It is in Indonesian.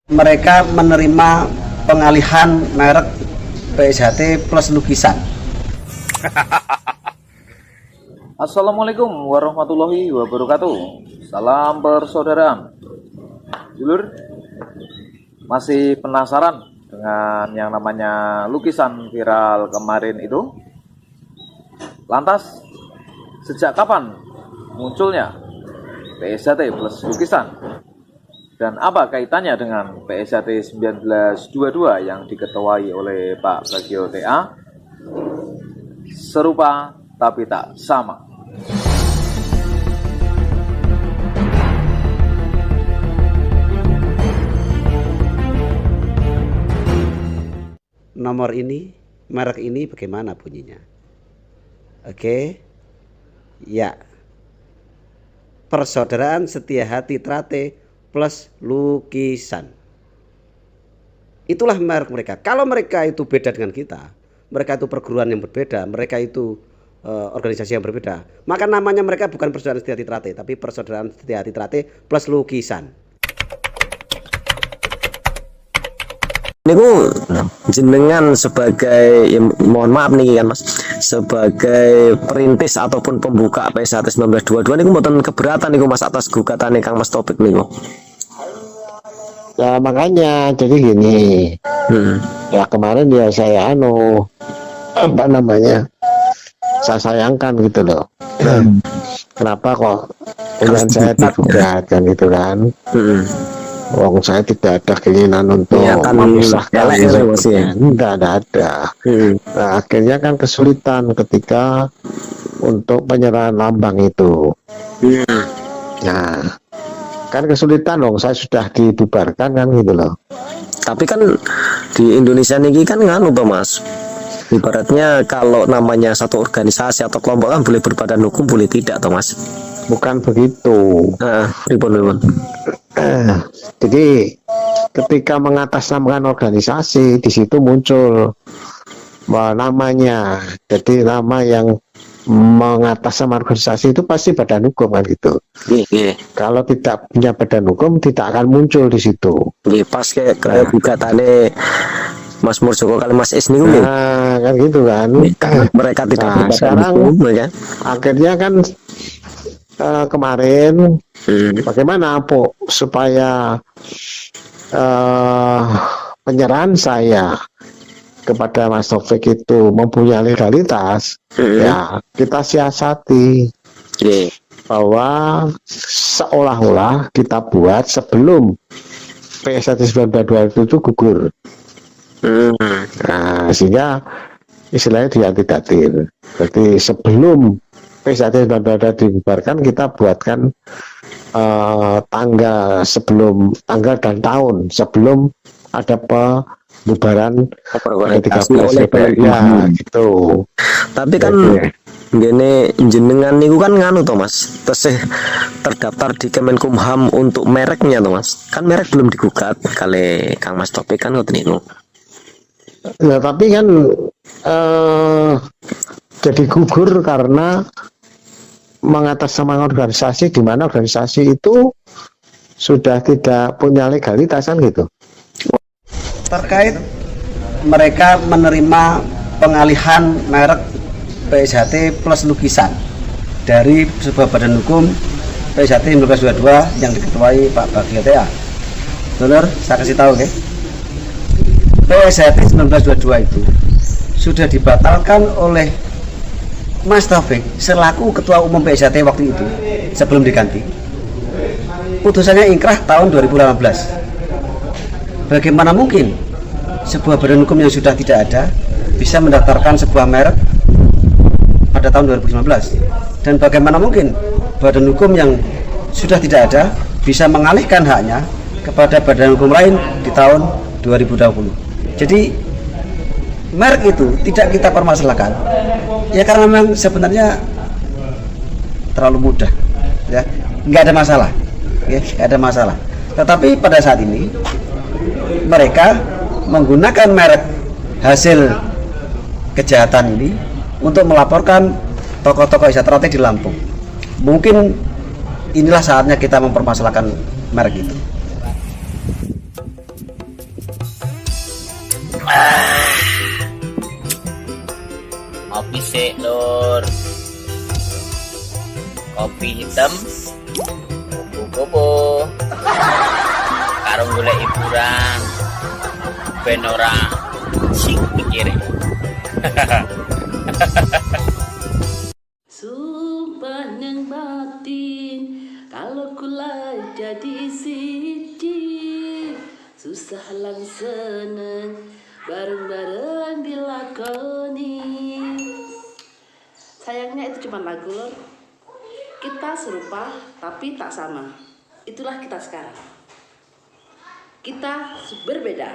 Mereka menerima pengalihan merek PSHT plus lukisan. Assalamualaikum warahmatullahi wabarakatuh. Salam persaudaraan. Dulur, masih penasaran dengan yang namanya lukisan viral kemarin itu? Lantas, sejak kapan munculnya PSHT plus lukisan? Dan apa kaitannya dengan PSHT 1922 yang diketuai oleh Pak Bagio TA? Serupa tapi tak sama. Nomor ini, merek ini bagaimana bunyinya? Oke. Ya. Persaudaraan Setia Hati Trate plus lukisan. Itulah merek mereka. Kalau mereka itu beda dengan kita, mereka itu perguruan yang berbeda, mereka itu organisasi yang berbeda, maka namanya mereka bukan Persaudaraan Setia Hati Trate, tapi Persaudaraan Setia Hati Trate plus lukisan. Niku jenengan sebagai mohon maaf nih kan Mas, sebagai perintis ataupun pembuka PSHT 1922 niku mboten keberatan niku Mas atas gugatane Kang Mas Taufik niku. Ya makanya jadi gini. Ya kemarin ya saya apa namanya? Saya sayangkan gitu loh. Kenapa kok pilihan saya digugat kan gitu kan? Wong saya tidak ada keinginan untuk memisahkan tidak ada. Nah, akhirnya kan kesulitan ketika untuk penyerahan lambang itu. Nah, kan kesulitan dong. Saya sudah dibubarkan kan gitu loh. Tapi kan di Indonesia niki kan nganu Pak Mas. Ibaratnya kalau namanya satu organisasi atau kelompok kan boleh berbadan hukum, boleh tidak toh Mas? Bukan begitu. Ribon. Jadi ketika mengatasnamakan organisasi, di situ muncul namanya. Jadi nama yang mengatasnamakan organisasi itu pasti badan hukum kan gitu. Kalau tidak punya badan hukum, tidak akan muncul di situ. Pas kayak gugatannya Mas Murjoko kali Mas Is nih, kan gitu kan. Mereka tidak sekarang hukum, ya? Akhirnya kan kemarin bagaimana supaya penyerahan saya kepada Mas Taufik itu mempunyai legalitas, ya kita siasati bahwa seolah-olah kita buat sebelum PSHT 1922 itu gugur. Nah, sehingga istilahnya diantidatir. Jadi sebelum PSHT 1922 dibubarkan, kita buatkan tanggal dan tahun sebelum ada pembubaran 13 ya gitu. Tapi kan gini jenengan niku kan nganu toh Mas, tesih terdaftar di Kemenkumham untuk mereknya toh Mas. Kan merek belum digugat kali Kang Mas Taufik kan ngoten niku. Nah, tapi kan jadi gugur karena mengatasnamakan organisasi, di mana organisasi itu sudah tidak punya legalitas kan gitu. Terkait mereka menerima pengalihan merek PSHT plus lukisan dari sebuah badan hukum PSHT 1922 yang diketuai Pak Bagio TA. Benar, saya kasih tahu ya. PSHT 1922 itu sudah dibatalkan oleh Mas Taufik selaku Ketua Umum PSHT waktu itu sebelum diganti. Putusannya ingkrah tahun 2018. Bagaimana mungkin sebuah badan hukum yang sudah tidak ada bisa mendaftarkan sebuah merek pada tahun 2019? Dan bagaimana mungkin badan hukum yang sudah tidak ada bisa mengalihkan haknya kepada badan hukum lain di tahun 2020? Jadi merek itu tidak kita permasalahkan ya karena memang sebenarnya terlalu mudah ya, nggak ada masalah ya, nggak ada masalah. Tetapi pada saat ini mereka menggunakan merek hasil kejahatan ini untuk melaporkan tokoh-tokoh Trate di Lampung. Mungkin inilah saatnya kita mempermasalahkan merek itu. sik lur. Kopi hitam, kupu-kupu, karo golek hiburan, ben ora sing pikir. Sumpah nang batin, kalau kula jadi siji, susah lan seneng, bareng-bareng dilakoni. Sayangnya itu cuma lagu lor. Kita serupa tapi tak sama. Itulah kita sekarang. Kita berbeda.